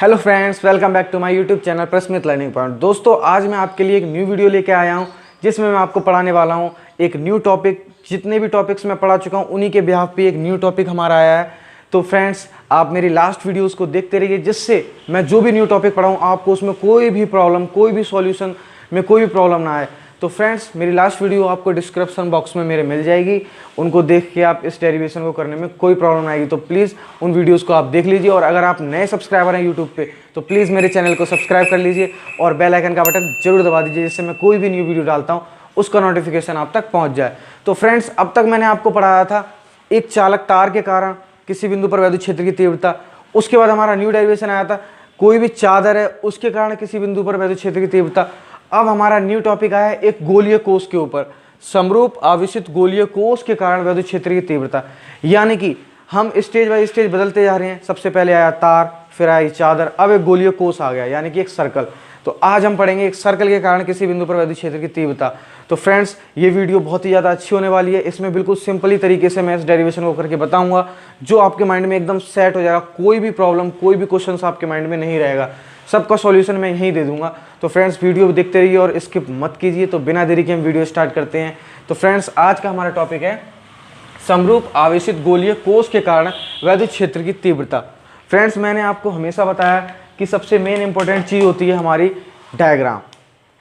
Hello friends, welcome back to my YouTube channel Prasmit learning point. दोस्तों, आज मैं आपके लिए एक न्यू वीडियो लेके आया हूं जिसमें मैं आपको पढ़ाने वाला हूं एक न्यू टॉपिक। जितने भी टॉपिक्स मैं पढ़ा चुका हूं उन्हीं के बिहाफ पे एक न्यू टॉपिक हमारा आया है। तो फ्रेंड्स, आप मेरी लास्ट वीडियोस को देखते रहिए, जिससे मैं जो भी न्यू टॉपिक पढ़ाऊँ आपको उसमें कोई भी प्रॉब्लम, कोई भी सॉल्यूशन में कोई भी प्रॉब्लम ना आए। तो फ्रेंड्स, मेरी लास्ट वीडियो आपको डिस्क्रिप्शन बॉक्स में मेरे मिल जाएगी। उनको देख के आप इस डेरिवेशन को करने में कोई प्रॉब्लम आएगी तो प्लीज़ उन वीडियोस को आप देख लीजिए। और अगर आप नए सब्सक्राइबर हैं यूट्यूब पे तो प्लीज़ मेरे चैनल को सब्सक्राइब कर लीजिए और बेल आइकन का बटन जरूर दबा दीजिए, जिससे मैं कोई भी न्यू वीडियो डालता हूँ उसका नोटिफिकेशन आप तक पहुँच जाए। तो फ्रेंड्स, अब तक मैंने आपको पढ़ाया था एक चालक तार के कारण किसी बिंदु पर वैद्युत क्षेत्र की तीव्रता। उसके बाद हमारा न्यू डेरिवेशन आया था कोई भी चादर है उसके कारण किसी बिंदु पर वैद्युत क्षेत्र की तीव्रता। अब हमारा न्यू टॉपिक आया है एक गोलीय कोष के ऊपर, समरूप आवेशित गोलीय कोष के कारण वैद्युत क्षेत्र की तीव्रता। यानी कि हम स्टेज बाय स्टेज बदलते जा रहे हैं। सबसे पहले आया तार, फिर आई चादर, अब एक गोलीय कोष आ गया, यानी कि एक सर्कल। तो आज हम पढ़ेंगे एक सर्कल के कारण किसी बिंदु पर वैद्युत क्षेत्र की तीव्रता। तो फ्रेंड्स, ये वीडियो बहुत ही ज़्यादा अच्छी होने वाली है। इसमें बिल्कुल सिंपली तरीके से मैं इस डेरिवेशन को करके बताऊंगा, जो आपके माइंड में एकदम सेट हो जाएगा। कोई भी प्रॉब्लम, कोई भी क्वेश्चन आपके माइंड में नहीं रहेगा, सबका सॉल्यूशन मैं यहीं दे दूंगा। तो फ्रेंड्स, वीडियो देखते रहिए और स्किप मत कीजिए। तो बिना देरी के हम वीडियो स्टार्ट करते हैं। तो फ्रेंड्स, आज का हमारा टॉपिक है समरूप आवेशित गोलीय कोष के कारण वैद्युत क्षेत्र की तीव्रता। फ्रेंड्स, मैंने आपको हमेशा बताया कि सबसे मेन इंपॉर्टेंट चीज़ होती है हमारी डायग्राम।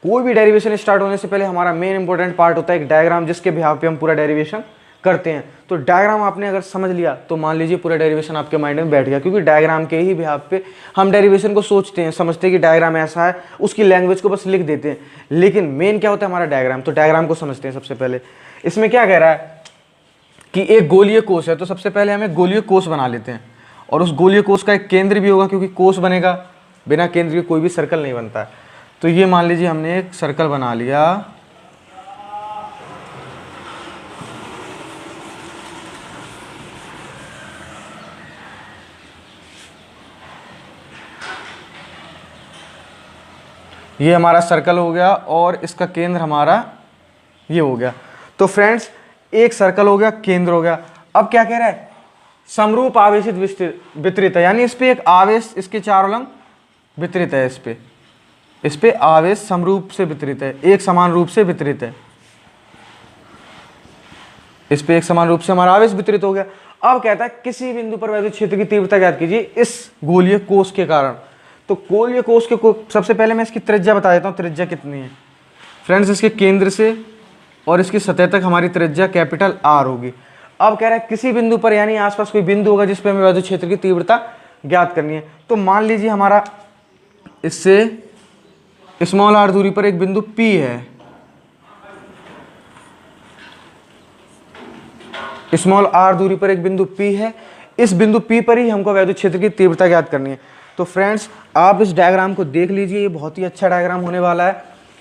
कोई भी डेरिवेशन स्टार्ट होने से पहले हमारा मेन इंपॉर्टेंट पार्ट होता है एक डायग्राम, जिसके बिहाफ पे हम पूरा डेरिवेशन करते हैं। तो डायग्राम आपने अगर समझ लिया तो मान लीजिए पूरा डेरिवेशन आपके माइंड में बैठ गया, क्योंकि डायग्राम के ही बिहाफ पे हम डेरिवेशन को सोचते हैं, समझते हैं कि डायग्राम ऐसा है, उसकी लैंग्वेज को बस लिख देते हैं। लेकिन मेन क्या होता है हमारा डायग्राम। तो डायग्राम को समझते हैं सबसे पहले। इसमें क्या कह रहा है कि एक गोलीय कोष है, तो सबसे पहले हम एक गोलीय कोष बना लेते हैं। और उस गोलीय कोष का एक केंद्र भी होगा, क्योंकि कोष बनेगा, बिना केंद्र के कोई भी सर्कल नहीं बनता है। तो ये मान लीजिए हमने एक सर्कल बना लिया। ये हमारा सर्कल हो गया और इसका केंद्र हमारा ये हो गया। तो फ्रेंड्स, एक सर्कल हो गया, केंद्र हो गया। अब क्या कह रहा है, समरूप आवेशित वितरित है, यानी इस पे एक आवेश इसके चारों लंब वितरित है। इस पे आवेश समरूप से वितरित है, एक समान रूप से वितरित है। इस पे एक समान रूप से हमारा आवेश वितरित हो गया। अब कहता है किसी बिंदु पर वैद्युत क्षेत्र की तीव्रता ज्ञात कीजिए इस गोलीय कोष के कारण। तो गोलीय कोष के सबसे पहले मैं इसकी त्रिज्या बता देता हूँ, त्रिज्या कितनी है। फ्रेंड्स, इसके केंद्र से और इसकी सतह तक हमारी त्रिज्या कैपिटल R होगी। अब कह रहा है किसी बिंदु पर, यानी आसपास कोई बिंदु होगा जिस पे हमें वैद्युत क्षेत्र की तीव्रता ज्ञात करनी है। तो मान लीजिए हमारा इससे स्मॉल r दूरी पर एक बिंदु P है। स्मॉल r दूरी पर एक बिंदु P है। इस बिंदु P पर ही हमको वैद्युत क्षेत्र की तीव्रता ज्ञात करनी है। तो फ्रेंड्स, आप इस डायग्राम को देख लीजिए, ये बहुत ही अच्छा डायग्राम होने वाला है,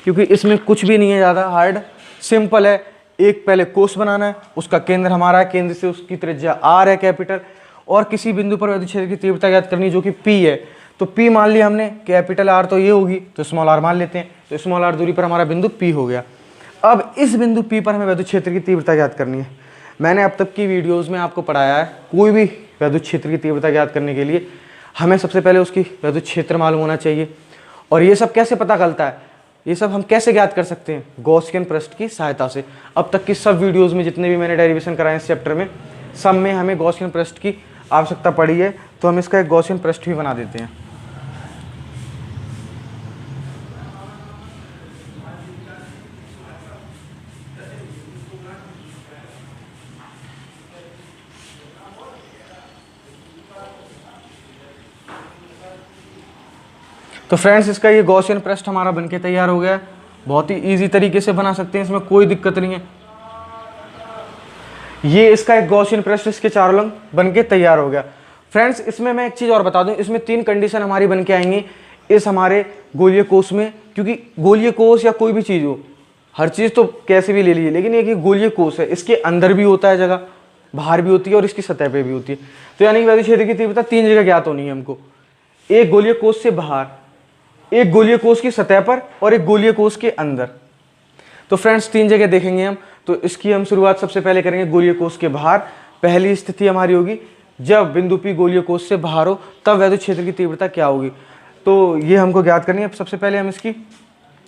क्योंकि इसमें कुछ भी नहीं है ज़्यादा हार्ड, सिंपल है। एक पहले कोष बनाना है, उसका केंद्र हमारा है, केंद्र से उसकी त्रिज्या R है कैपिटल, और किसी बिंदु पर वैद्युत क्षेत्र की तीव्रता ज्ञात करनी जो कि P है। तो P मान लिया हमने, कैपिटल R तो ये होगी, तो स्मॉल r मान लेते हैं। तो स्मॉल r दूरी पर हमारा बिंदु P हो गया। अब इस बिंदु P पर हमें वैद्युत क्षेत्र की तीव्रता ज्ञात करनी है। मैंने अब तक की वीडियोज़ में आपको पढ़ाया है, कोई भी वैद्युत क्षेत्र की तीव्रता ज्ञात करने के लिए हमें सबसे पहले उसकी वैद्युत क्षेत्र मालूम होना चाहिए। और ये सब कैसे पता चलता है, ये सब हम कैसे ज्ञात कर सकते हैं, गॉसियन पृष्ठ की सहायता से। अब तक की सब वीडियोज़ में जितने भी मैंने डेरिवेशन कराए इस चैप्टर में, सब में हमें गॉसियन पृष्ठ की आवश्यकता पड़ी है। तो हम इसका एक गॉसियन पृष्ठ भी बना देते हैं। तो फ्रेंड्स, इसका ये गॉसियन पृष्ठ हमारा बनके तैयार हो गया। बहुत ही इजी तरीके से बना सकते हैं, इसमें कोई दिक्कत नहीं है। ये इसका एक गॉसियन पृष्ठ इसके चारों लंब बनके तैयार हो गया। फ्रेंड्स, इसमें मैं एक चीज़ और बता दूं, इसमें 3 कंडीशन हमारी बनके आएंगी इस हमारे गोलीय कोष में। क्योंकि गोलीय कोष या कोई भी चीज़ हो, हर चीज़ तो कैसे भी ले लीजिए, लेकिन एक गोलीय कोष है, इसके अंदर भी होता है जगह, बाहर भी होती है और इसकी सतह पर भी होती है। तो यानी वैद्युत क्षेत्र की तीव्रता 3 जगह ज्ञात होनी है हमको, एक गोलीय कोष से बाहर, एक गोलीय कोष की सतह पर और एक गोलीय कोष के अंदर। तो फ्रेंड्स, 3 जगह देखेंगे हम। तो इसकी हम शुरुआत सबसे पहले करेंगे गोलीय कोष के बाहर। पहली स्थिति हमारी होगी जब बिंदु P गोलीय कोष से बाहर हो, तब वैद्युत क्षेत्र की तीव्रता क्या होगी। तो ये हमको ज्ञात करनी है। सबसे पहले हम इसकी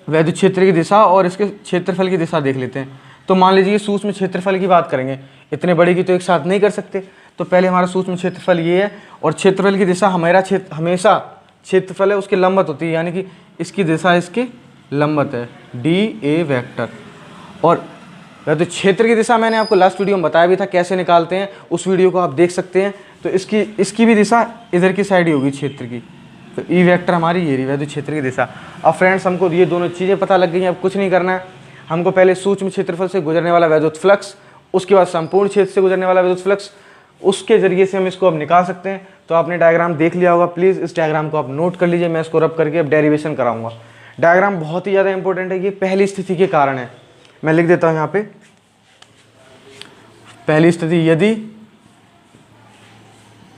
वैद्युत क्षेत्र की दिशा और इसके क्षेत्रफल की दिशा देख लेते हैं। तो मान लीजिए सूक्ष्म क्षेत्रफल की बात करेंगे, इतने बड़े की तो एक साथ नहीं कर सकते, तो पहले हमारा सूक्ष्म क्षेत्रफल ये है और क्षेत्रफल की दिशा हमेशा क्षेत्रफल है उसके लंबवत होती है, यानी कि इसकी दिशा इसके लंबवत है, डी ए वेक्टर। और वैद्युत क्षेत्र की दिशा मैंने आपको लास्ट वीडियो में बताया भी था कैसे निकालते हैं, उस वीडियो को आप देख सकते हैं। तो इसकी भी दिशा इधर की साइड ही होगी क्षेत्र की, तो ई वेक्टर हमारी ये रही वैद्युत क्षेत्र की दिशा। अब फ्रेंड्स हमको ये दोनों चीज़ें पता लग गई हैं, अब कुछ नहीं करना है हमको। पहले सूक्ष्म क्षेत्रफल से गुजरने वाला वैद्युत फ्लक्स, उसके बाद संपूर्ण क्षेत्र से गुजरने वाला वैद्युत फ्लक्स, उसके जरिए से हम इसको अब निकाल सकते हैं। तो आपने डायग्राम देख लिया होगा, प्लीज़ इस डायग्राम को आप नोट कर लीजिए, मैं इसको रब करके अब डेरिवेशन कराऊंगा। डायग्राम बहुत ही ज़्यादा इंपॉर्टेंट है, ये पहली स्थिति के कारण है। मैं लिख देता हूँ यहाँ पे, पहली स्थिति यदि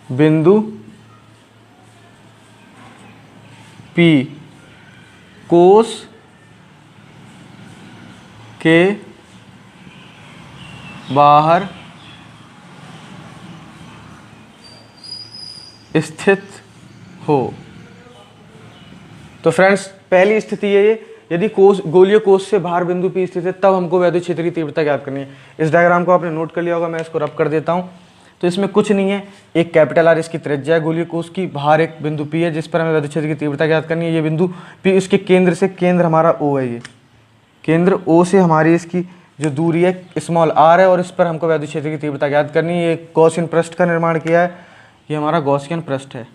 बिंदु P कोस के बाहर स्थित हो। तो फ्रेंड्स पहली स्थिति ये, यदि कोस गोलीय कोष से बाहर बिंदु P स्थित है, तब हमको वैद्युत क्षेत्र की तीव्रता ज्ञात करनी है। इस डायग्राम को आपने नोट कर लिया होगा, मैं इसको रब कर देता हूँ। तो इसमें कुछ नहीं है, एक कैपिटल R इसकी त्रिज्या है गोलीय कोष की, बाहर एक बिंदु P है जिस पर हमें वैद्युत क्षेत्र की तीव्रता ज्ञात करनी है। ये बिंदु P, इसके केंद्र से, केंद्र हमारा O है, ये केंद्र O से हमारी इसकी जो दूरी है स्मॉल r है, और इस पर हमको वैद्युत क्षेत्र की तीव्रता ज्ञात करनी है। ये गॉसियन पृष्ठ का निर्माण किया है, ये हमारा गॉसियन पृष्ठ है।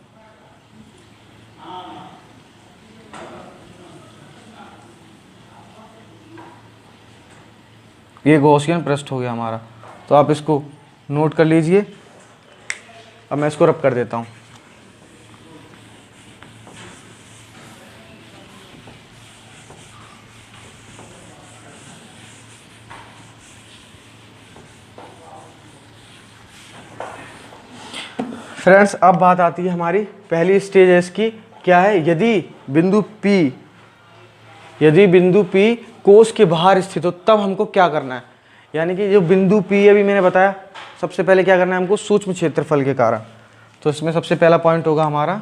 ये गॉसियन पृष्ठ हो गया हमारा, तो आप इसको नोट कर लीजिए। अब मैं इसको रब कर देता हूँ। फ्रेंड्स अब बात आती है हमारी पहली स्टेज है इसकी, क्या है, यदि बिंदु P कोष के बाहर स्थित हो, तब हमको क्या करना है। यानी कि जो बिंदु P अभी मैंने बताया, सबसे पहले क्या करना है हमको, सूक्ष्म क्षेत्रफल के कारण। तो इसमें सबसे पहला पॉइंट होगा हमारा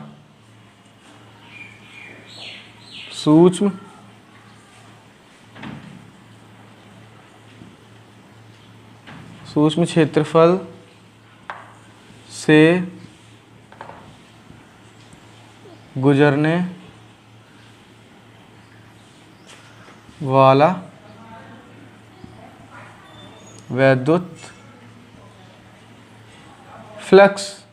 सूक्ष्म क्षेत्रफल से गुजरने वाला वैद्युत फ्लक्स।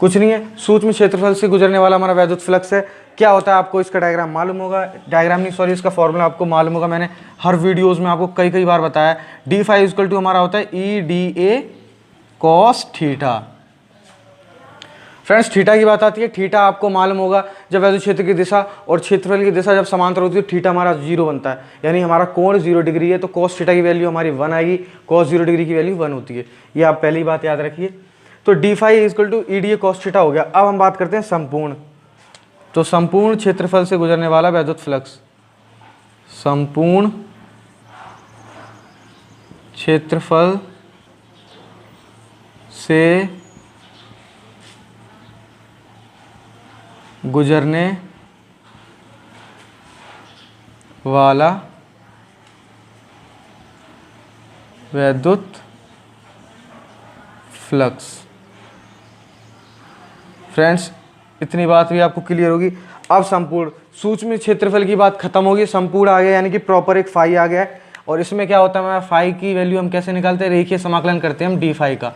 कुछ नहीं है, सूक्ष्म क्षेत्रफल से गुजरने वाला हमारा वैद्युत फ्लक्स है। क्या होता है आपको इसका डायग्राम मालूम होगा, डायग्राम नहीं सॉरी इसका फॉर्मूला आपको मालूम होगा, मैंने हर वीडियोस में आपको कई बार बताया। डी फाई इक्वल टू हमारा होता है ई d A cos theta. Friends theta की बात आती है, थीटा आपको मालूम होगा, जब वैद्युत क्षेत्र की दिशा और क्षेत्रफल की दिशा जब समांतर होती है तो थीटा हमारा 0 बनता है, यानी हमारा कोण 0 डिग्री है। तो कॉस थीटा की वैल्यू हमारी 1 आएगी, कॉस 0 डिग्री की वैल्यू 1 होती है, ये आप पहली बात याद रखिए। तो d phi equal to E d A cos theta हो गया। अब हम बात करते हैं संपूर्ण, तो संपूर्ण क्षेत्रफल से गुजरने वाला वैद्युत फ्लक्स, संपूर्ण क्षेत्रफल से गुजरने वाला वैद्युत फ्लक्स। फ्रेंड्स इतनी बात भी आपको क्लियर होगी। अब संपूर्ण, सूक्ष्म क्षेत्रफल की बात खत्म होगी, संपूर्ण आ गया, यानी कि प्रॉपर एक फाई आ गया है। और इसमें क्या होता है, फाई की वैल्यू हम कैसे निकालते हैं, रेखीय समाकलन करते हैं हम डी फाई का,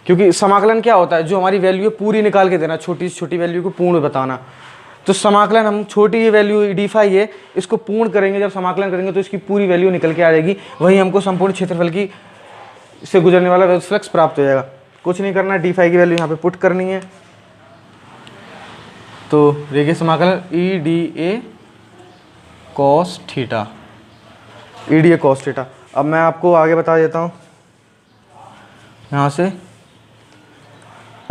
क्योंकि समाकलन क्या होता है, जो हमारी वैल्यू है पूरी निकाल के देना, छोटी से छोटी वैल्यू को पूर्ण बताना। तो समाकलन हम छोटी वैल्यू डी फाई है, इसको पूर्ण करेंगे, जब समाकलन करेंगे तो इसकी पूरी वैल्यू निकल के आ जाएगी, वही हमको संपूर्ण क्षेत्रफल की से गुजरने वाला वैद्युत फ्लक्स प्राप्त हो जाएगा। कुछ नहीं करना, डी फाई की वैल्यू यहाँ पे पुट करनी है। तो रेखीय समाकलन ई d A cos theta, E d A cos theta. अब मैं आपको आगे बता देता हूँ यहाँ से।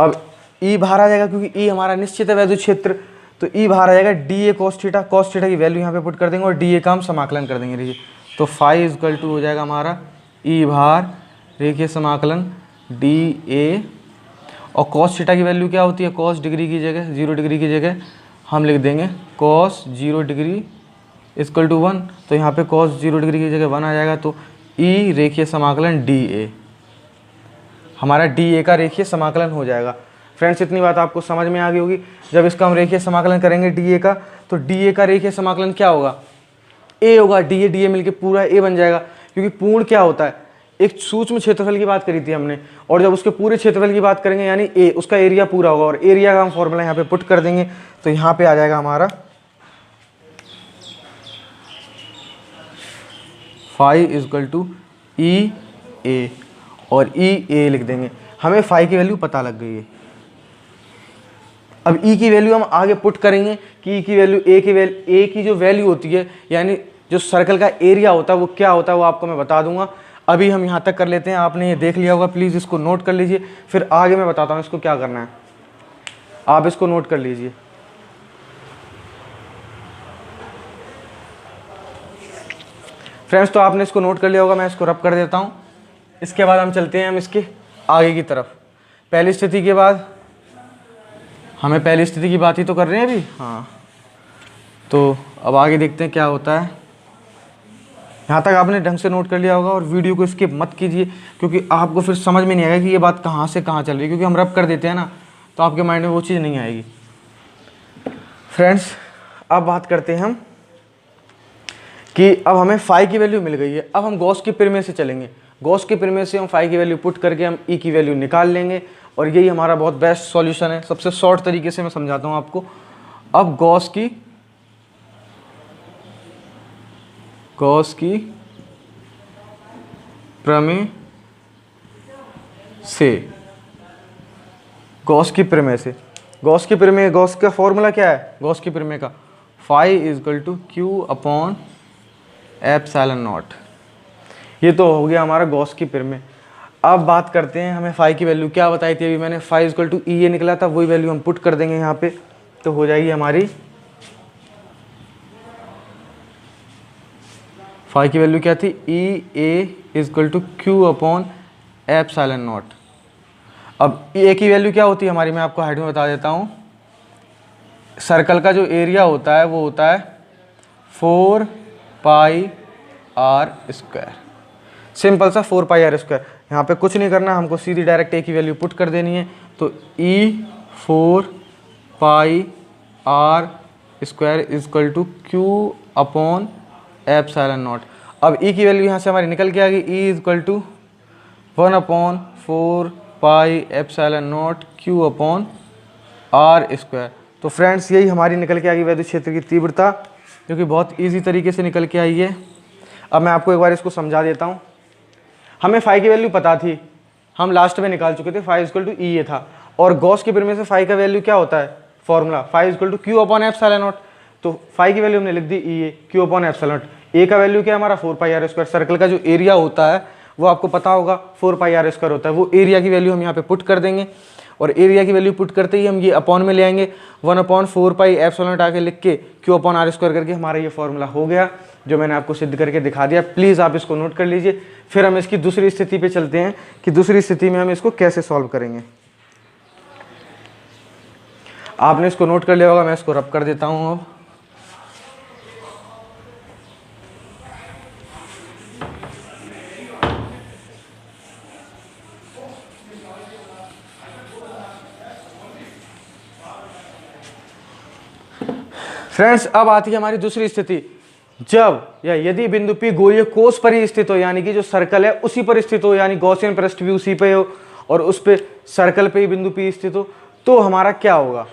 अब ई बाहर आ जाएगा, क्योंकि ई हमारा निश्चित है वैद्युत क्षेत्र, तो ई बाहर आ जाएगा, डी ए कॉस थीटा की वैल्यू यहाँ पे पुट कर देंगे और डी ए का हम समाकलन कर देंगे। देखिए तो फाई इक्वल टू हो जाएगा हमारा ई बाहर रेखीय समाकलन डी ए, और कॉस थीटा की वैल्यू क्या होती है, कॉस डिग्री की जगह 0 डिग्री की जगह हम लिख देंगे कॉस 0 डिग्री इक्वल टू 1। तो यहाँ पे कॉस 0 डिग्री की जगह 1 आ जाएगा। तो ई रेखीय समाकलन डी ए, हमारा डी ए का रेखीय समाकलन हो जाएगा। फ्रेंड्स इतनी बात आपको समझ में आ गई होगी। जब इसका हम रेखीय समाकलन करेंगे डी ए का, तो डी ए का रेखीय समाकलन क्या होगा, ए होगा। डी ए मिलके पूरा ए बन जाएगा, क्योंकि पूर्ण क्या होता है, एक सूक्ष्म क्षेत्रफल की बात करी थी हमने, और जब उसके पूरे क्षेत्रफल की बात करेंगे यानी ए, उसका एरिया पूरा होगा। और एरिया का हम फॉर्मूला यहाँ पे पुट कर देंगे, तो यहाँ पे आ जाएगा हमारा फाई इजकल टू ई ए, और ई ए लिख देंगे। हमें फाई की वैल्यू पता लग गई है। अब ई की वैल्यू हम आगे पुट करेंगे कि ई की वैल्यू ए की जो वैल्यू होती है, यानी जो सर्कल का एरिया होता है वो क्या होता है, वो आपको मैं बता दूंगा। अभी हम यहाँ तक कर लेते हैं। आपने ये देख लिया होगा, प्लीज़ इसको नोट कर लीजिए, फिर आगे मैं बताता हूँ इसको क्या करना है। आप इसको नोट कर लीजिए। फ्रेंड्स तो आपने इसको नोट कर लिया होगा, मैं इसको रब कर देता हूँ। इसके बाद हम चलते हैं हम इसके आगे की तरफ। पहली स्थिति के बाद हमें पहली स्थिति की बात ही तो कर रहे हैं अभी, हाँ। तो अब आगे देखते हैं क्या होता है। यहाँ तक आपने ढंग से नोट कर लिया होगा, और वीडियो को स्किप मत कीजिए, क्योंकि आपको फिर समझ में नहीं आएगा कि ये बात कहाँ से कहाँ चल रही है, क्योंकि हम रब कर देते हैं ना, तो आपके माइंड में वो चीज़ नहीं आएगी। फ्रेंड्स अब बात करते हैं हम कि अब हमें फाई की वैल्यू मिल गई है। अब हम गॉस के प्रमेय से चलेंगे। गॉस के प्रमेय से हम फाई की वैल्यू पुट करके हम ई की वैल्यू निकाल लेंगे, और यही हमारा बहुत बेस्ट सॉल्यूशन है। सबसे शॉर्ट तरीके से मैं समझाता हूँ आपको। अब गॉस की गॉस की प्रमेय गॉस का फॉर्मूला क्या है, गॉस की प्रमेय का phi equal to Q upon epsilon naught. ये तो हो गया हमारा गॉस की प्रमेय। अब बात करते हैं हमें फाई की वैल्यू क्या बताई थी अभी मैंने, फाई इजकल टू ई ए निकला था, वही वैल्यू हम पुट कर देंगे यहाँ पे। तो हो जाएगी हमारी फाई की वैल्यू क्या थी, E A equal to Q upon epsilon naught. अब ए की वैल्यू क्या होती है हमारी, मैं आपको हाइट में बता देता हूँ। सर्कल का जो एरिया होता है वो होता है 4 पाई आर स्क्वायर। सिंपल सा 4 पाई आर स्क्वायर। यहाँ पे कुछ नहीं करना, हमको सीधी डायरेक्ट ए की वैल्यू पुट कर देनी है। तो E 4 pi R square equal to Q upon epsilon naught. अब ई की वैल्यू यहाँ से हमारी निकल के आ गई, E equal to 1 upon 4 pi epsilon naught Q upon R square. तो फ्रेंड्स यही हमारी निकल के आ गई वैद्युत क्षेत्र की तीव्रता, जो कि बहुत ईजी तरीके से निकल के आई है। अब मैं आपको एक बार इसको समझा देता हूँ। हमें फाई की वैल्यू पता थी, हम लास्ट में निकाल चुके थे, फाई इजकल टू ई ए था। और गॉस के प्रमेय से फाई का वैल्यू क्या होता है, formula phi equal to Q upon epsilon naught. तो फाई की वैल्यू हमने लिख दी E A, q upon epsilon naught. A का वैल्यू क्या है हमारा 4 पाई आर स्क्वायर। सर्कल का जो एरिया होता है वो आपको पता होगा 4 पाई आर स्क्वायर होता है। वो एरिया की वैल्यू हम यहाँ पे पुट कर देंगे, और एरिया की वैल्यू पुट करते ही हम ये अपॉन में ले आएंगे, 1 अपॉन 4 पाई एप्सिलॉन नॉट आके लिख के क्यू अपॉन आर स्क्वायर करके हमारा ये फॉर्मूला हो गया, जो मैंने आपको सिद्ध करके दिखा दिया। प्लीज़ आप इसको नोट कर लीजिए। फिर हम इसकी दूसरी स्थिति पे चलते हैं कि दूसरी स्थिति में हम इसको कैसे सॉल्व करेंगे। आपने इसको नोट कर लिया होगा, मैं इसको रब कर देता हूँ। अब फ्रेंड्स अब आती है हमारी दूसरी स्थिति, जब या यदि बिंदु P गोलीय कोष पर ही स्थित हो, यानी कि जो सर्कल है उसी पर स्थित हो, यानी गॉसियन पृष्ठ भी उसी पे हो और उस पे सर्कल पे ही बिंदु P स्थित हो, तो हमारा क्या होगा।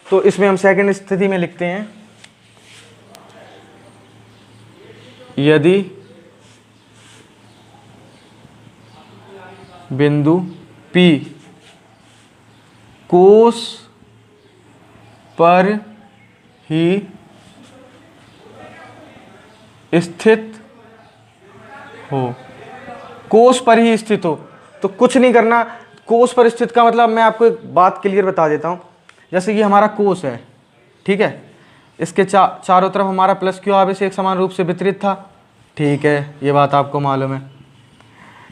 तो इसमें हम सेकंड स्थिति में लिखते हैं, यदि बिंदु P कोष पर ही स्थित हो, कोष पर ही स्थित हो, तो कुछ नहीं करना। कोष पर स्थित का मतलब मैं आपको एक बात क्लियर बता देता हूं। जैसे कि हमारा कोष है, ठीक है, इसके चारों तरफ हमारा प्लस क्यू आवेश एक समान रूप से वितरित था, ठीक है, ये बात आपको मालूम है।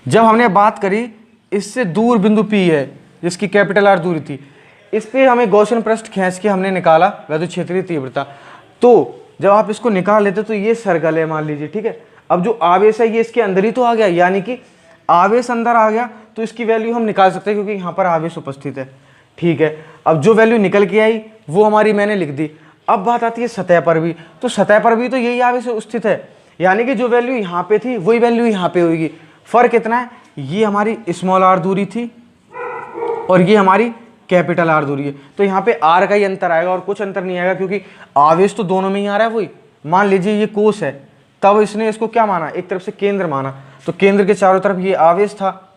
जब हमने बात करी इससे दूर बिंदु P है, जिसकी कैपिटल आर दूरी थी, इस पे हमें गॉसियन पृष्ठ खींच के हमने निकाला वैद्युत क्षेत्र की तीव्रता। तो जब आप इसको निकाल लेते तो ये सर्कल है मान लीजिए, ठीक है। अब जो आवेश है ये इसके अंदर ही तो आ गया, यानी कि आवेश अंदर आ गया तो इसकी वैल्यू हम निकाल सकते हैं क्योंकि यहाँ पर आवेश उपस्थित है, ठीक है। अब जो वैल्यू निकल के आई वो हमारी मैंने लिख दी। अब बात आती है सतह पर भी, तो सतह पर भी तो यही आवेश स्थित है, यानी कि जो वैल्यू यहाँ पे थी वही वैल्यू यहाँ पे होगी। फर्क कितना है, ये हमारी स्मॉल आर दूरी थी और ये हमारी कैपिटल आर दूरी है, तो यहाँ पे आर का ही अंतर आएगा और कुछ अंतर नहीं आएगा क्योंकि आवेश तो दोनों में ही आ रहा है वही। मान लीजिए ये कोष है, तब इसने इसको क्या माना, एक तरफ से केंद्र माना, तो केंद्र के चारों तरफ ये आवेश था।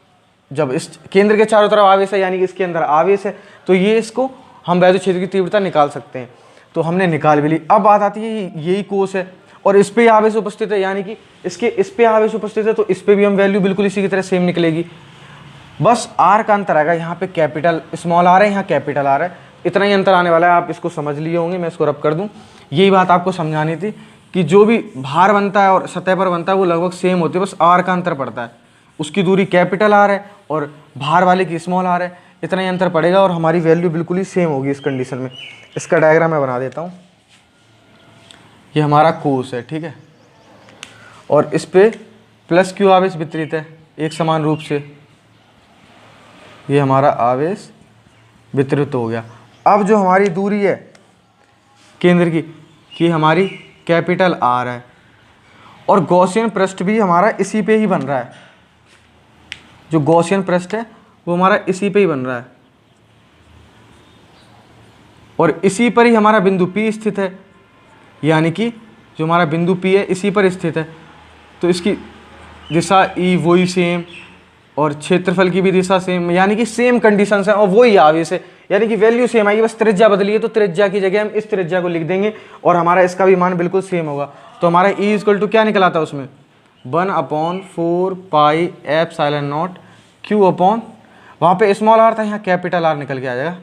जब इस केंद्र के चारों तरफ आवेश है यानी कि इसके अंदर आवेश है, तो ये इसको हम वैद्युत क्षेत्र की तीव्रता निकाल सकते हैं, तो हमने निकाल भी ली। अब बात आती है यही कोष है और इस पे आवेश उपस्थित है, यानी कि इसके इस पे आवेश उपस्थित है, तो इस पे भी हम वैल्यू बिल्कुल इसी की तरह सेम निकलेगी। बस आर का अंतर आएगा, यहाँ पे कैपिटल स्मॉल आर है, यहाँ कैपिटल आर है, इतना ही अंतर आने वाला है। आप इसको समझ लिए होंगे, मैं इसको रब कर दूँ। यही बात आपको समझानी थी कि जो भी भार बनता है और सतह पर बनता है वो लगभग सेम होती है, बस आर का अंतर पड़ता है। उसकी दूरी कैपिटल आर है और भार वाले की स्मॉल आर है, इतना ही अंतर पड़ेगा और हमारी वैल्यू बिल्कुल ही सेम होगी इस कंडीशन में। इसका डायग्राम मैं बना देता हूँ। ये हमारा कोष है, ठीक है, और इस पे प्लस क्यू आवेश वितरित है एक समान रूप से। ये हमारा आवेश वितरित हो गया। अब जो हमारी दूरी है केंद्र की हमारी कैपिटल आर है और गॉसियन पृष्ठ भी हमारा इसी पे ही बन रहा है। जो गॉसियन पृष्ठ है वो हमारा इसी पे ही बन रहा है और इसी पर ही हमारा बिंदु P स्थित है, यानी कि जो हमारा बिंदु P है इसी पर स्थित है, तो इसकी दिशा E वही सेम और क्षेत्रफल की भी दिशा सेम, यानी कि सेम कंडीशंस है और वही आवेश है, यानी कि वैल्यू सेम आएगी, बस त्रिज्या बदली है, तो त्रिज्या की जगह हम इस त्रिज्या को लिख देंगे और हमारा इसका भी मान बिल्कुल सेम होगा। तो हमारा E इक्वल टू क्या निकला था उसमें 1/4 पाई एप्सिलॉन Q अपॉन, वहाँ पे स्मॉल आर था, यहाँ कैपिटल आर निकल के आ जाएगा,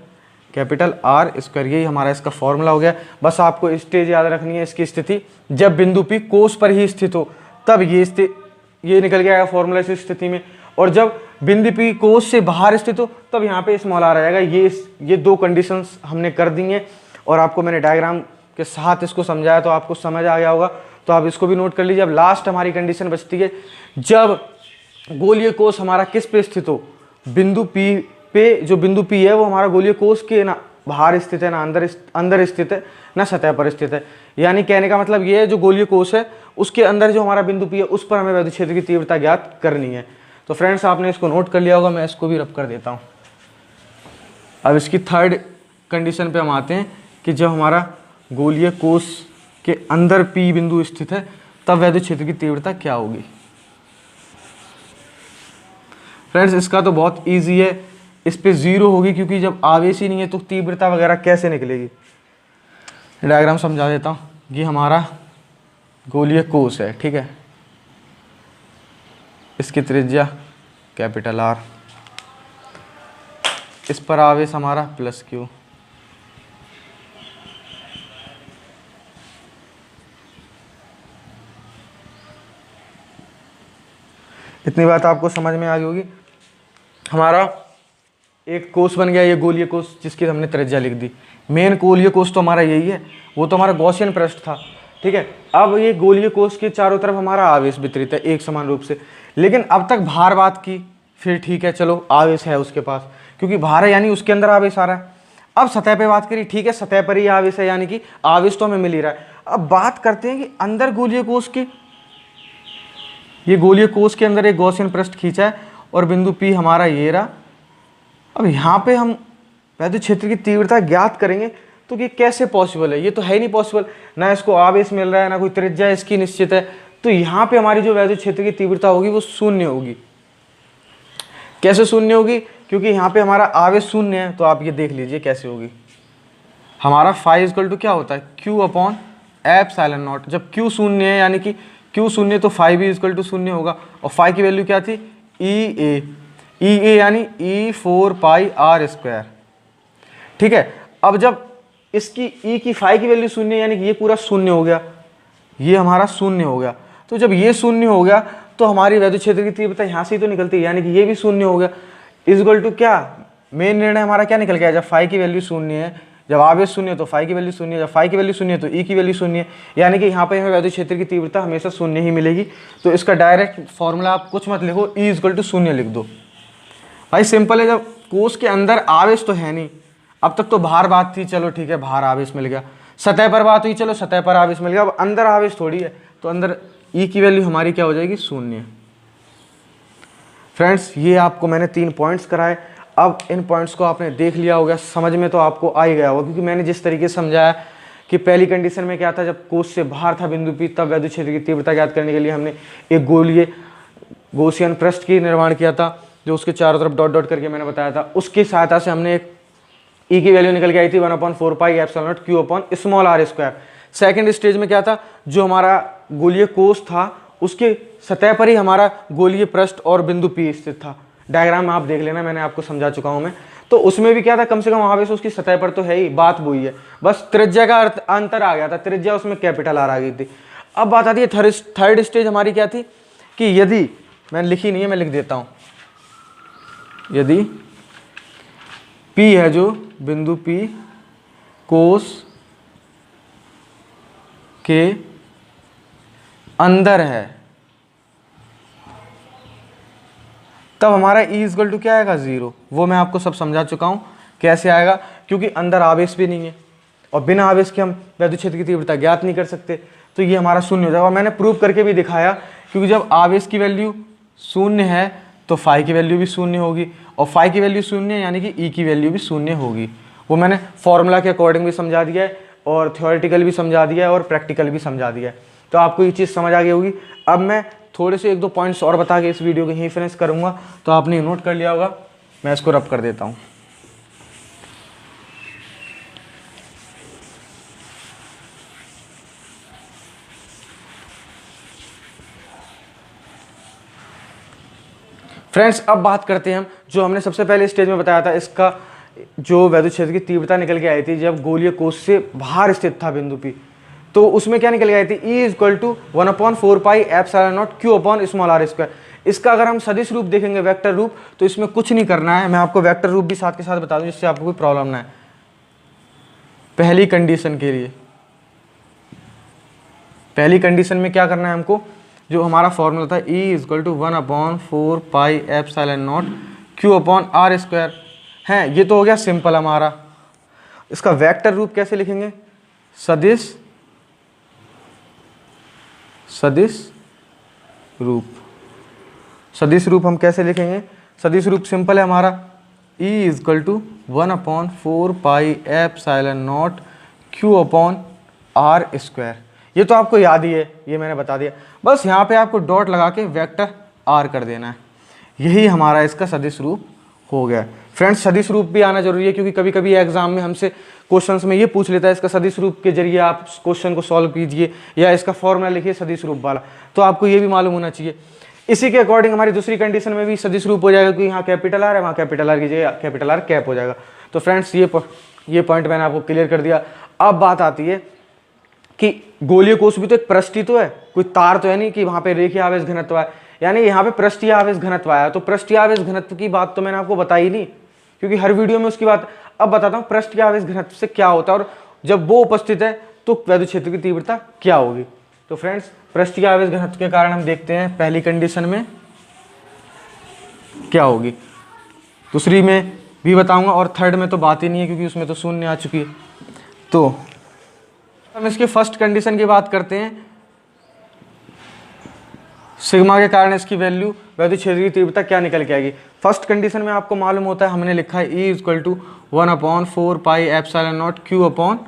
कैपिटल आर स्क्वायर। यही हमारा इसका फॉर्मूला हो गया। बस आपको स्टेज याद रखनी है इसकी स्थिति, जब बिंदु P कोष पर ही स्थित हो तब ये निकल के आएगा फॉर्मूला इस स्थिति में, और जब बिंदु P कोष से बाहर स्थित हो तब यहाँ पे स्मॉल आर आ जाएगा। ये दो कंडीशंस हमने कर दी हैं और आपको मैंने डायग्राम के साथ इसको समझाया तो आपको समझ आ गया होगा, तो आप इसको भी नोट कर लीजिए। अब लास्ट हमारी कंडीशन बचती है, जब गोलीय कोष हमारा किस पे स्थित हो, बिंदु P पे। जो बिंदु P है वो हमारा गोलीय कोष के ना बाहर स्थित है, ना अंदर स्थित है, ना सतह पर स्थित है। यानी कहने का मतलब ये है, जो गोलीय कोष है उसके अंदर जो हमारा बिंदु P है उस पर हमें वैद्युत क्षेत्र की तीव्रता ज्ञात करनी है। तो फ्रेंड्स आपने इसको नोट कर लिया होगा, मैं इसको भी रब कर देता हूँ। अब इसकी थर्ड कंडीशन पे हम आते हैं कि जब हमारा गोलीय कोष के अंदर P बिंदु स्थित है तब वैद्युत क्षेत्र की तीव्रता क्या होगी। फ्रेंड्स इसका तो बहुत ईजी है, इस पे 0 होगी क्योंकि जब आवेश ही नहीं है तो तीव्रता वगैरह कैसे निकलेगी। डायग्राम समझा देता हूँ। ये हमारा गोलीय कोष है, ठीक है, इसकी त्रिज्या कैपिटल आर, इस पर आवेश हमारा प्लस Q, इतनी बात आपको समझ में आ गई होगी। हमारा एक कोष बन गया ये गोलीय कोष जिसकी हमने त्रिज्या लिख दी। मेन गोलीय कोष तो हमारा यही है, वो तो हमारा गॉसियन पृष्ठ था, ठीक है। अब ये गोलीय कोष के चारों तरफ हमारा आवेश वितरित है एक समान रूप से, लेकिन अब तक भार बात की, फिर ठीक है चलो आवेश है उसके पास क्योंकि भार है यानी उसके अंदर आवेश आ रहा है। अब सतह पे बात करी, ठीक है सतह पर ही आवेश है यानी कि आवेश तो हमें मिल ही रहा है। अब बात करते हैं कि अंदर गोलीय कोष की, ये गोलीय कोष के अंदर एक गॉसियन पृष्ठ खींचा है और बिंदु P हमारा ये रहा। अब यहाँ पे हम वैद्युत क्षेत्र की तीव्रता ज्ञात करेंगे तो ये कैसे पॉसिबल है, ये तो है ही नहीं पॉसिबल, ना इसको आवेश मिल रहा है ना कोई त्रिज्या इसकी निश्चित है, तो यहाँ पे हमारी जो वैद्युत क्षेत्र की तीव्रता होगी वो शून्य होगी। कैसे शून्य होगी, क्योंकि यहाँ पे हमारा आवेश शून्य है, तो आप ये देख लीजिए कैसे होगी। हमारा फाई इक्वल टू क्या होता है Q अपॉन एप्सिलॉन नॉट। जब Q शून्य है यानी कि Q शून्य तो फाई भी इक्वल टू शून्य होगा, और फाई की वैल्यू क्या थी ई ए यानी E4 पाई आर स्क्वायर, ठीक है। अब जब इसकी E की फाई की वैल्यू शून्य यानी कि ये पूरा शून्य हो गया, ये हमारा शून्य हो गया, तो जब ये शून्य हो गया तो हमारी वैद्युत क्षेत्र की तीव्रता यहाँ से ही तो निकलती है, यानी कि ये भी शून्य हो गया। इक्वल टू क्या, मेन निर्णय हमारा क्या निकल गया, जब फाई की वैल्यू शून्य है, जब आवेश शून्य है तो फाई की वैल्यू शून्य है, जब फाई की वैल्यू शून्य है तो ई की वैल्यू शून्य है, यानी कि यहाँ पे हमें वैद्युत क्षेत्र की तीव्रता हमेशा शून्य ही मिलेगी। तो इसका डायरेक्ट फॉर्मूला आप कुछ मत लिखो, ई इक्वल टू शून्य लिख दो। भाई सिंपल है, जब कोष के अंदर आवेश तो है नहीं, अब तक तो बाहर बात थी, चलो ठीक है बाहर आवेश मिल गया, सतह पर बात हुई, चलो सतह पर आवेश मिल गया, अब अंदर आवेश थोड़ी है, तो अंदर ई की वैल्यू हमारी क्या हो जाएगी, शून्य। फ्रेंड्स ये आपको मैंने 3 पॉइंट्स कराए। अब इन पॉइंट्स को आपने देख लिया होगा, समझ में तो आपको आ ही गया होगा, क्योंकि मैंने जिस तरीके से समझाया कि पहली कंडीशन में क्या था, जब कोष से बाहर था बिंदु पी, तब वैद्युत क्षेत्र की तीव्रता ज्ञात करने के लिए हमने एक गोलीय गॉसियन पृष्ठ की निर्माण किया था, जो उसके चारों तरफ डॉट डॉट करके मैंने बताया था। उसकी सहायता से हमने एक ई की वैल्यू निकल के आई थी 1/4 pi epsilon naught Q upon small are square. Second stage में क्या था, जो हमारा गोलीय कोष था उसके सतह पर ही हमारा गोलीय पृष्ठ और बिंदु पी स्थित था। डायग्राम में आप देख लेना, मैंने आपको समझा चुका हूं मैं। तो उसमें भी क्या था, कम से कम आवेश उसकी सतह पर तो है ही, बात वही है, बस त्रिज्या का अंतर आ गया था, त्रिज्या उसमें कैपिटल आर आ गई थी। अब बात आती है थर्ड स्टेज हमारी क्या थी, कि यदि, मैंने लिखी नहीं है मैं लिख देता हूं, यदि P है जो बिंदु P कोष के अंदर है, तब हमारा E इक्वल टू क्या आएगा, 0। वो मैं आपको सब समझा चुका हूं कैसे आएगा, क्योंकि अंदर आवेश भी नहीं है और बिना आवेश के हम वैद्युत क्षेत्र की तीव्रता ज्ञात नहीं कर सकते, तो ये हमारा शून्य हो जाएगा। मैंने प्रूव करके भी दिखाया, क्योंकि जब आवेश की वैल्यू शून्य है तो फाई की वैल्यू भी शून्य होगी, और फाई की वैल्यू शून्य यानी कि ई की वैल्यू भी शून्य होगी। वो मैंने फॉर्मूला के अकॉर्डिंग भी समझा दिया है, और थ्योरेटिकल भी समझा दिया है, और प्रैक्टिकल भी समझा दिया है, तो आपको ये चीज़ समझ आ गई होगी। अब मैं थोड़े से 1-2 पॉइंट्स और बता के इस वीडियो को यहीं फिनिश करूँगा, तो आपने नोट कर लिया होगा। मैं इसको रब कर देता हूँ। फ्रेंड्स अब बात करते हैं हम, जो हमने सबसे पहले स्टेज में बताया था, इसका जो वैद्युत क्षेत्र की तीव्रता निकल के आई थी जब गोलीय कोष से बाहर स्थित था बिंदु पी, तो उसमें क्या निकल के आई थी, E equal to 1/4 pi epsilon naught Q upon small are square. इसका अगर हम सदिश रूप देखेंगे, वेक्टर रूप, तो इसमें कुछ नहीं करना है, मैं आपको वेक्टर रूप भी साथ के साथ बता दूं, जिससे आपको कोई प्रॉब्लम ना है। पहली कंडीशन के लिए, पहली कंडीशन में क्या करना है हमको, जो हमारा फॉर्मूला था E equal to 1/4 pi epsilon naught Q upon R square है, ये तो हो गया सिंपल हमारा। इसका वेक्टर रूप कैसे लिखेंगे, सदिश रूप। सदिश रूप हम कैसे लिखेंगे, सदिश रूप सिंपल है हमारा, E equal to 1/4 pi epsilon naught Q upon R square. ये तो आपको याद ही है, ये मैंने बता दिया, बस यहाँ पे आपको डॉट लगा के वेक्टर आर कर देना है, यही हमारा इसका सदिश रूप हो गया। फ्रेंड्स सदिश रूप भी आना जरूरी है, क्योंकि कभी कभी एग्जाम में हमसे क्वेश्चंस में ये पूछ लेता है इसका सदिश रूप के जरिए आप क्वेश्चन को सॉल्व कीजिए, या इसका फॉर्मूला लिखिए सदिश रूप वाला, तो आपको ये भी मालूम होना चाहिए। इसी के अकॉर्डिंग हमारी दूसरी कंडीशन में भी सदिश रूप हो जाएगा, क्योंकि यहाँ कैपिटल आर है, वहाँ कैपिटल आर की जगह कैपिटल आर कैप हो जाएगा। तो फ्रेंड्स ये पॉइंट मैंने आपको क्लियर कर दिया। अब बात आती है कि गोलीय कोष भी तो एक पृष्ठीय तो है, कोई तार तो है नहीं कि वहाँ पे रेखीय आवेश घनत्व है, यानी यहाँ पे पृष्ठीय आवेश घनत्व आया, तो पृष्ठीय आवेश घनत्व की बात तो मैंने आपको बताई नहीं, क्योंकि हर वीडियो में उसकी बात। अब बताता हूँ पृष्ठीय आवेश घनत्व से क्या होता है, और जब वो उपस्थित है तो वैद्युत क्षेत्र की तीव्रता क्या होगी। तो फ्रेंड्स पृष्ठीय आवेश घनत्व के कारण हम देखते हैं पहली कंडीशन में क्या होगी, दूसरी में भी बताऊंगा, और थर्ड में तो बात ही नहीं है, क्योंकि उसमें तो शून्य आ चुकी है। तो हम इसके फर्स्ट कंडीशन की बात करते हैं, सिग्मा के कारण इसकी वैल्यू वैद्युत क्षेत्र की तीव्रता क्या निकल के आएगी। फर्स्ट कंडीशन में आपको मालूम होता है, हमने लिखा है E equal to 1/4 pi epsilon naught Q upon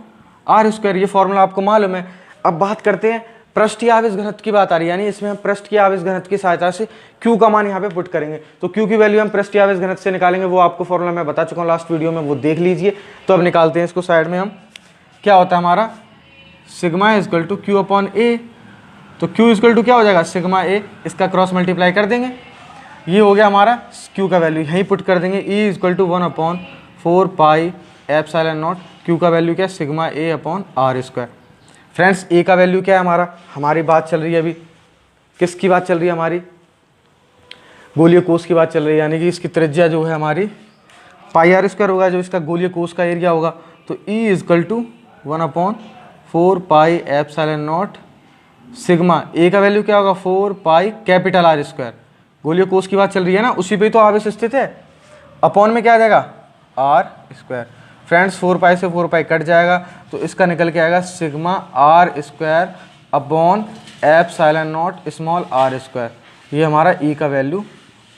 R square, ये फॉर्मूला आपको मालूम है। अब बात करते हैं पृष्ठीय आवेश घनत्व की बात आ रही है, यानी इसमें हम पृष्ठीय आवेश घनत्व की सहायता से Q का मान यहाँ पे पुट करेंगे, तो Q की वैल्यू हम पृष्ठीय आवेश घनत्व से निकालेंगे, वो आपको फॉर्मूला मैं बता चुका हूँ लास्ट वीडियो में, वो देख लीजिए। तो अब निकालते हैं इसको साइड में हम, क्या होता है हमारा sigma equal to Q upon A, तो Q इक्वल टू क्या हो जाएगा सिग्मा ए, इसका क्रॉस मल्टीप्लाई कर देंगे, ये हो गया हमारा Q का वैल्यू, यहीं पुट कर देंगे। E equal to 1/4 pi epsilon naught, Q का वैल्यू क्या है sigma A upon R square. Friends A का वैल्यू क्या है हमारा, हमारी बात चल रही है अभी किसकी बात चल रही है, हमारी गोलीय कोष की बात चल रही है, यानी कि इसकी त्रिज्या जो है हमारी पाई आर स्क्वायर होगा जो इसका गोलीय कोष का एरिया होगा, तो E equal to 1/4 pi epsilon naught sigma. A का वैल्यू क्या होगा 4 पाई कैपिटल आर स्क्वायर। गोलीय कोष की बात चल रही है ना, उसी पे तो आवेश स्थित है। अपॉन में क्या आ जाएगा आर स्क्वायर। फ्रेंड्स 4 पाई से 4 पाई कट जाएगा, तो इसका निकल के आएगा sigma R square upon epsilon naught small are square. ये हमारा ई का वैल्यू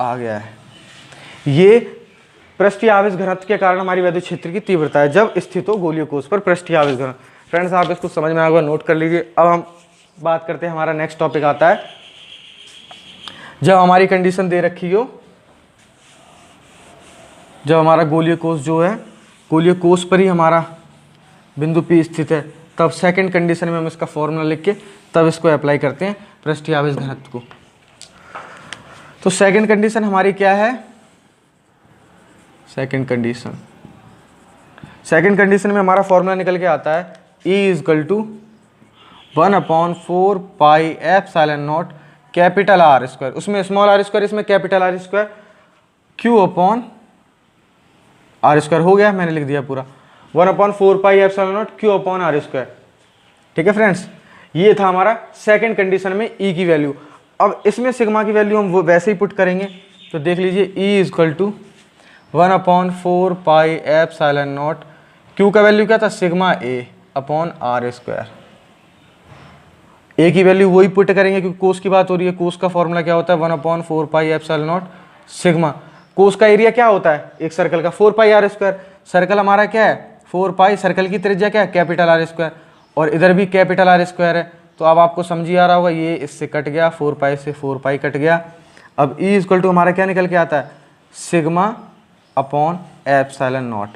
आ गया है। ये पृष्ठीय आवेश घनत्व के कारण हमारी विद्युत क्षेत्र की तीव्रता है जब स्थित हो गोलीय कोष पर पृष्ठीय आवेश घनत्व। फ्रेंड्स आप इसको समझ में आ गया, नोट कर लीजिए। अब हम बात करते हैं, हमारा नेक्स्ट टॉपिक आता है जब हमारी कंडीशन दे रखी हो, जब हमारा गोलीय कोष जो है, गोलीय कोष पर ही हमारा बिंदु P स्थित है, तब सेकंड कंडीशन में हम इसका फॉर्मूला लिख के तब इसको अप्लाई करते हैं पृष्ठीय आवेश घनत्व को। तो सेकंड कंडीशन हमारी क्या है, सेकंड कंडीशन में हमारा फॉर्मूला निकल के आता है E equal to 1/4 pi epsilon naught capital R square, उसमें स्मॉल आर स्क्वायर, इसमें capital R square, Q upon R square हो गया, मैंने लिख दिया पूरा 1/4 pi epsilon naught Q upon R square. ठीक है फ्रेंड्स, ये था हमारा सेकंड कंडीशन में E की वैल्यू। अब इसमें सिग्मा की वैल्यू हम वो वैसे ही पुट करेंगे, तो देख लीजिए E equal to 1/4 pi epsilon naught, Q का वैल्यू क्या था sigma A upon R square. A की वैल्यू वही पुट करेंगे क्योंकि कोस की बात हो रही है। कोस का फॉर्मूला क्या होता है 1/4 पाई एप्सिलॉन नॉट सिग्मा। कोस का एरिया क्या होता है एक सर्कल का 4 पाई आर स्क्वायर। सर्कल हमारा क्या है 4 पाई, सर्कल की त्रिज्या क्या है कैपिटल आर स्क्वायर, और इधर भी कैपिटल आर स्क्वायर है। तो अब आपको समझ ही आ रहा होगा, ये इससे कट गया, 4 पाई से 4 पाई कट गया। अब ई इक्वल टू हमारा क्या निकल के आता है sigma upon epsilon not.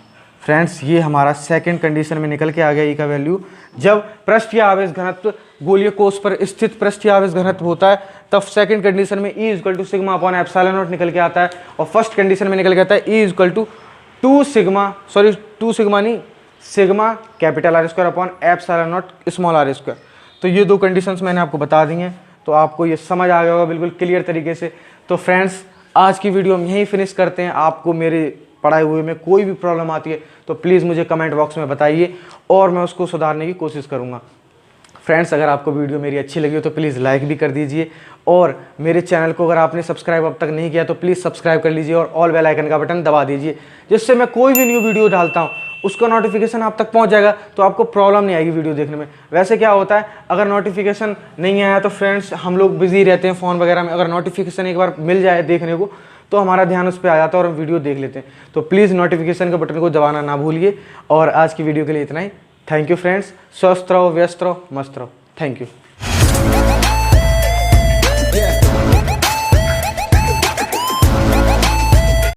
Friends ये हमारा सेकंड कंडीशन में निकल के आ गया ई का वैल्यू। जब पृष्ठीय आवेश घनत्व गोलीय कोष पर स्थित पृष्ठीय आवेश घनत्व होता है, तब सेकंड कंडीशन में E equal to sigma upon epsilon naught निकल के आता है, और फर्स्ट कंडीशन में निकल के आता है E equal to 2 sigma capital R square upon epsilon naught small are square. तो ये दो कंडीशंस मैंने आपको बता दी हैं, तो आपको ये समझ आ गया होगा बिल्कुल क्लियर तरीके से। तो फ्रेंड्स आज की वीडियो हम यहीं फिनिश करते हैं। आपको मेरे पढ़ाए हुए में कोई भी प्रॉब्लम आती है तो प्लीज़ मुझे कमेंट बॉक्स में बताइए और मैं उसको सुधारने की कोशिश करूँगा। फ्रेंड्स अगर आपको वीडियो मेरी अच्छी लगी हो तो प्लीज़ लाइक भी कर दीजिए, और मेरे चैनल को अगर आपने सब्सक्राइब अब तक नहीं किया तो प्लीज़ सब्सक्राइब कर लीजिए और ऑल बेल आइकन का बटन दबा दीजिए, जिससे मैं कोई भी न्यू वीडियो डालता हूँ उसका नोटिफिकेशन आप तक पहुँच जाएगा, तो आपको प्रॉब्लम नहीं आएगी वीडियो देखने में। वैसे क्या होता है अगर नोटिफिकेशन नहीं आया तो फ्रेंड्स हम लोग बिजी रहते हैं फ़ोन वगैरह में, अगर नोटिफिकेशन एक बार मिल जाए देखने को तो हमारा ध्यान उस पर आ जाता है और हम वीडियो देख लेते हैं। तो प्लीज़ नोटिफिकेशन के बटन को दबाना ना भूलिए। और आज की वीडियो के लिए इतना ही। थैंक यू फ्रेंड्स, स्वस्थ रहो, व्यस्त रहो, मस्त रहो। Thank you.